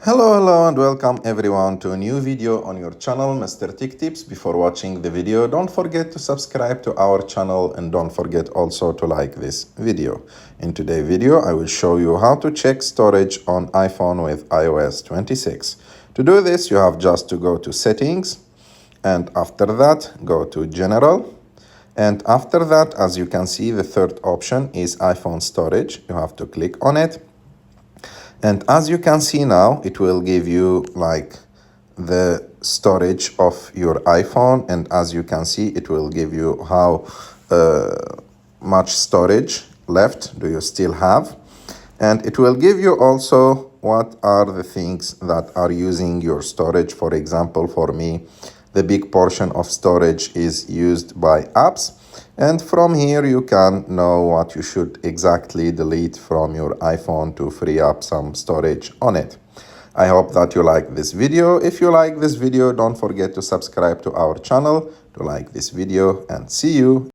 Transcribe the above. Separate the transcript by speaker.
Speaker 1: Hello and welcome everyone to a new video on your channel, Mr. Tech Tips. Before watching the video, don't forget to subscribe to our channel and don't forget also to like this video. In today's video, I will show you how to check storage on iPhone with iOS 26. To do this, you have just to go to Settings, and after that, go to General. And after that, as you can see, the third option is iPhone storage. You have to click on it. And as you can see now, it will give you like the storage of your iPhone. And as you can see, it will give you how much storage left do you still have. And it will give you also what are the things that are using your storage. For example, for me, the big portion of storage is used by apps. And from here, you can know what you should exactly delete from your iPhone to free up some storage on it. I hope that you like this video. If you like this video, don't forget to subscribe to our channel, to like this video, and see you